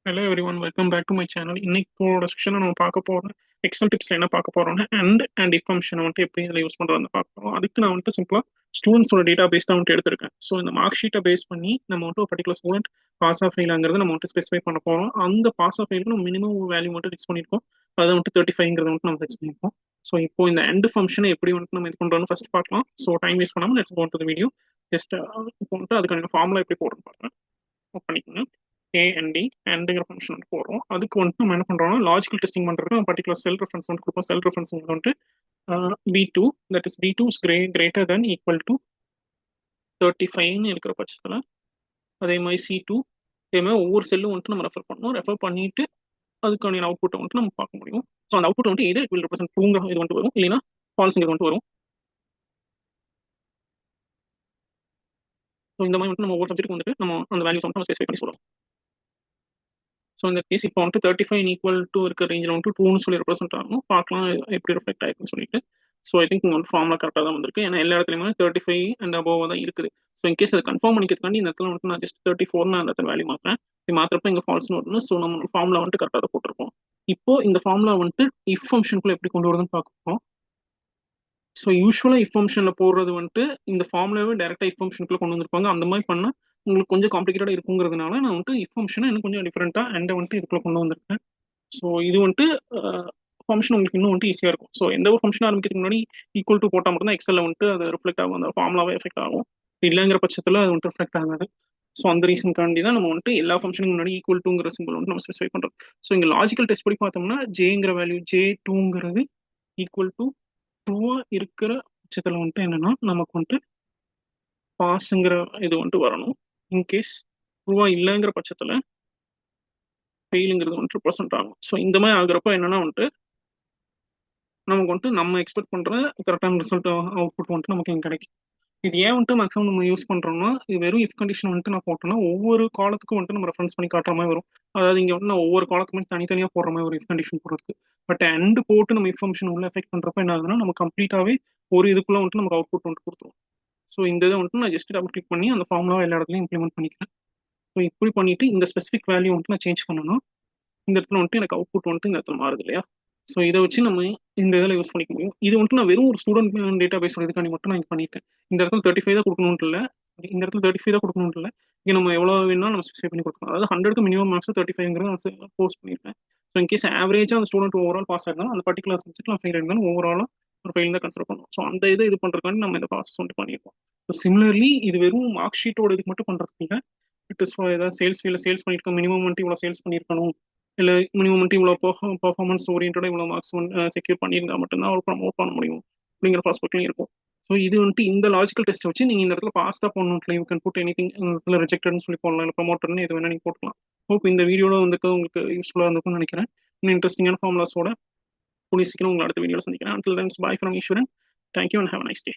Hello everyone, welcome back to my channel. இன்னைக்கோட செக்ஷனில் நம்ம பார்க்க போகிறோம் எக்ஸல் டிப்ஸில் என்ன பார்க்க போகிறோம்னா அண்ட் இஃப் ஃபங்க்ஷனை வந்துட்டு எப்படி இதில் யூஸ் பண்ணுறதுன்னு பார்க்க போகிறோம். அதுக்கு நான் வந்துட்டு சிம்பிளாக ஸ்டூடெண்ட்ஸோட டேட்டா பேஸ் தான் வந்துட்டு எடுத்திருக்கேன். ஸோ இந்த மார்க் ஷீட்டை பேஸ் பண்ணி நம்ம வந்துட்டு ஒரு பர்டிகுலர் ஸ்டூடெண்ட் பாஸ் ஆஃப் ஃபெயிலாங்கிறது நம்ம வந்துட்டு ஸ்பெசிஃபை பண்ண போகிறோம். அந்த பாஸ் ஆஃப் ஃபெயிலுக்கு நம்ம மினிமம் வேல்யூ மட்டும் ஃபிக்ஸ் பண்ணியிருக்கோம். அதை வந்துட்டு 35ங்கிறத வந்துட்டு நம்ம ஃபிக்ஸ் பண்ணியிருக்கோம். ஸோ இப்போ இந்த எண்ட் ஃபங்க்ஷனை எப்படி வந்துட்டு நம்ம இது பண்ணுறோம்னு ஃபர்ஸ்ட் பார்க்கலாம். ஸோ டைம் வேஸ்ட் பண்ணாமல் let's go to the video. Just இப்போ வந்துட்டு அதுக்கான ஃபார்முலா எப்படி போடுறோம்னு பார்க்குறேன். பண்ணிக்கோங்க. ஏஎன்டி அண்டுங்கிற ஃபங்க்ஷன் வந்து போடுறோம். அதுக்கு வந்துட்டு நம்ம என்ன பண்ணுறோம்னா லாஜிக்கல் டெஸ்டிங் பண்ணுறதுக்கு பர்டிகுலர் செல் ரெஃபரன்ஸ் வந்து கொடுப்போம். செல் ரெஃபரன்ஸ் வந்துட்டு B2, that is B2 is greater than equal to 35ன்னு இருக்கிற பட்சத்தில், அதே மாதிரி C2, அதே மாதிரி ஒவ்வொரு செல்லும் வந்துட்டு நம்ம ரெஃபர் பண்ணணும். ரெஃபர் பண்ணிட்டு அதுக்கான அவுட்புட்டை வந்துட்டு நம்ம பார்க்க முடியும். ஸோ அந்த அவுட்புட் வந்துட்டு எது வில் ரெப்ரசென்ட் ட்ரூங்கிற இது வந்துட்டு வரும், இல்லைன்னா ஃபால்ஸுங்கிறது வந்துட்டு வரும். ஸோ இந்த மாதிரி வந்துட்டு நம்ம ஒவ்வொரு சப்ஜெக்ட் வந்துட்டு நம்ம அந்த வேல்யூஸ் வந்துட்டு நம்ம ஸ்பெசிஃபை பண்ணி சொல்லலாம். ஸோ இந்த கேஸ் இப்போ வந்துட்டு 35 ஈக்குவல் டு இருக்க ரேஞ்சில் வந்துட்டு ட்ரூன்னு சொல்லி ரெப்ரசென்ட் ஆகணும். பார்க்கலாம் எப்படி ரிஃப்ளெக்ட் ஆயிருக்குன்னு சொல்லிட்டு. ஸோ ஐ திங்க் உங்களுக்கு ஃபார்முலா கரெக்டாக தான் வந்திருக்கு. ஏன்னா எல்லா இடத்துலையுமே 35 அண்ட் அபோவ் தான் இருக்குது. ஸோ இன்கேஸ் அதை கன்ஃபார்ம் பண்ணிக்கிறதுக்காண்டி இந்த இடத்துல வந்துட்டு நான் ஜஸ்ட் 34 அந்த இடத்துல வேல்யூ மாற்றுறேன். இது மாத்திரப்ப இங்கே ஃபால்ஸ்னு வரணும். ஸோ நம்ம ஃபார்முலா வந்துட்டு கரெக்டாக தான் போட்டிருக்கோம். இப்போ இந்த ஃபார்முலா வந்துட்டு இஃப் ஃபங்க்ஷனுக்குள்ள எப்படி கொண்டு வருதுன்னு பார்க்குறோம். ஸோ யூஸ்வலாக இஃப் ஃபங்க்ஷனில் போடுறது வந்துட்டு இந்த ஃபார்முலாவே டேரெக்டாக இஃப் ஃபங்க்ஷனுக்குள்ள கொண்டு வந்திருப்பாங்க. அந்த மாதிரி பண்ணால் உங்களுக்கு கொஞ்சம் காம்ப்ளிகேட்டடாக இருக்குங்கிறதுனால நான் வந்துட்டு இஃப் ஃபங்க்ஷனை இன்னும் கொஞ்சம் டிஃப்ரெண்ட்டாக அண்டை வந்துட்டு இதுக்குள்ள கொண்டு வந்திருக்கேன். ஸோ இது வந்துட்டு ஃபங்க்ஷன் உங்களுக்கு இன்னும் வந்துட்டு ஈஸியாக இருக்கும். ஸோ எந்த ஒரு ஃபங்க்ஷன் ஆரம்பிக்கிறதுக்கு முன்னாடி ஈக்குவல் டு போட்டால் மட்டும் தான் எக்ஸலில் வந்துட்டு அது ரிஃப்ளெக்ட் ஆகும், அந்த ஃபார்முலாவே எஃபெக்ட் ஆகும். இல்லைங்கிற பட்சத்தில் அது வந்துட்டு ரிஃப்ளெக்ட் ஆகாது. ஸோ அந்த ரீசன்காண்டி தான் நம்ம வந்துட்டு எல்லா ஃபங்க்ஷனுக்கு முன்னாடி ஈக்குவல் டூங்கிற சிம்பிள் வந்து நம்ம ஸ்பெசிஃபை பண்ணுறோம். ஸோ இங்கே லாஜிக்கல் டெஸ்ட் படி பார்த்தோம்னா ஜேங்கிற வேல்யூ J2ங்கிறது ஈக்குவல் டு ட்ரூவா இருக்கிற பட்சத்தில் வந்துட்டு என்னன்னா நமக்கு வந்துட்டு பாஸுங்கிற இது வந்துட்டு வரணும். இன்கேஸ் ட்ரூவா இல்லைங்கிற பட்சத்தில் ஃபெயிலுங்கிறது வந்துட்டு ப்ரெசென்ட் ஆகும். ஸோ இந்த மாதிரி ஆகுறப்ப என்னன்னா வந்துட்டு நமக்கு வந்துட்டு நம்ம எக்ஸ்பெக்ட் பண்ணுற கரெக்டான ரிசல்ட் அவுட்புட் வந்துட்டு நமக்கு இங்கே கிடைக்கும். இது ஏன் வந்துட்டு மேக்ஸிமம் நம்ம யூஸ் பண்ணுறோம்னா, இது வெறும் இஃப் கண்டிஷன் வந்துட்டு நான் போட்டோம்னா ஒவ்வொரு காலத்துக்கும் வந்துட்டு நம்ம ரெஃபரன்ஸ் பண்ணி காட்டுற மாதிரி வரும். அதாவது இங்கே வந்து நான் ஒவ்வொரு காலத்துக்குமே தனித்தனியாக போடுற மாதிரி ஒரு இஃப் கண்டிஷன் போடுறதுக்கு. பட் அண்ட் போட்டு நம்ம இஃப் ஃபங்க்ஷன் உள்ள எஃபெக்ட் பண்ணுறப்ப என்ன ஆகுதுன்னா நம்ம கம்ப்ளீட்டாகவே ஒரு இதுக்குள்ள வந்துட்டு நமக்கு அவுட்புட் வந்துட்டு கொடுத்துரும். ஸோ இந்த இதை வந்துட்டு நான் ஜஸ்ட் டபுள் கிளிக் பண்ணி அந்த ஃபார்முலா எல்லா இடத்துலையும் இம்ப்ளிமெண்ட் பண்ணிக்கிறேன். ஸோ இப்படி பண்ணிட்டு இந்த ஸ்பெசிஃபிக் வேல்யூ வந்துட்டு நான் சேஞ்ச் பண்ணணும். இந்த இடத்துல வந்துட்டு எனக்கு அவுட்புட் வந்துட்டு இந்த இடத்துல மாறுது இல்லையா. ஸோ இதை வச்சு நம்ம இந்த இதில் யூஸ் பண்ணிக்க முடியும். இது வந்துட்டு நான் வெறும் ஒரு ஸ்டூடெண்ட் டேட்டா பேஸ் இதுக்காண்டி மட்டும் நான் பண்ணியிருக்கேன். இந்த இடத்துல 35 தான் கொடுக்கணும்னு இல்லை, இந்த இடத்துல 35 தான் கொடுக்கணும்னு இல்லை, இங்கே நம்ம எவ்வளோ வேணாலும் நம்ம ஸ்பெசிஃபை பண்ணி கொடுக்கலாம். அதாவது 100க்கு மினிமம் மார்க்ஸ் 35ங்கிறது நான் போஸ்ட் பண்ணியிருக்கேன். ஸோ இன்கேஸ் ஆவரேஜாக அந்த ஸ்டூடெண்ட் ஓவரால் பாஸ் ஆயிருந்தாலும் அந்த பர்டிகுலர் சப்ஜெக்ட்ல ஃபெயில் ஆயிருந்தாலும் ஓவராலாக ஒரு ஃபெயில் தான் கன்சிடர் பண்ணுவோம். ஸோ அந்த இது பண்ணுறதுக்காண்டி நம்ம இந்த ப்ராசஸ் வந்துட்டு பண்ணியிருக்கோம். ஸோ சிமிலர்லி இது வெறும் மார்க் ஷீட்டோட இதுக்கு மட்டும் பண்ணுறதுக்கு இல்லை, இட் இஸ் ஃபார் ஏதாவது சேல்ஸ் ஃபீல்டில் சேல்ஸ் பண்ணியிருக்கோம், மினிமம் வந்துட்டு இவ்வளோ சேல்ஸ் பண்ணியிருக்கணும், இல்லை மினிமம் வந்துட்டு இவ்வளோ பர்ஃபார்மன்ஸ் ஓரியன்டாக இவ்வளோ மார்க்ஸ் செக்யூர் பண்ணியிருந்தா மட்டும்தான் அவர் ப்ரமோட் பண்ண முடியும் அப்படிங்கிற ப்ராஸ்பெக்ட்லையும் இருக்கும். ஸோ இது வந்துட்டு இந்த லாஜிக்கல் டெஸ்ட் வச்சு நீங்கள் இந்த இடத்துல பாஸ் தான் பண்ணணும், இல்லை யூ கேன் புட் எனிதிங், இந்த இடத்துல ரிஜெக்டட்னு சொல்லி போடலாம், இல்லை ப்ரமோட்டர்னு எது வேணா நீங்கள் போட்டுக்கலாம். ஹோப் இந்த வீடியோவில் வந்துட்டு உங்களுக்கு யூஸ்ஃபுல்லாக இருந்திருக்கும்னு நினைக்கிறேன். இன்னும் இன்ட்ரெஸ்டிங்கான ஃபார்முலாஸோட கூடிய சீக்கிரம் உங்களை அடுத்த வீடியோவில் சந்திக்கிறேன். Until then, bye from Ishwaran. Thank you and have a nice day.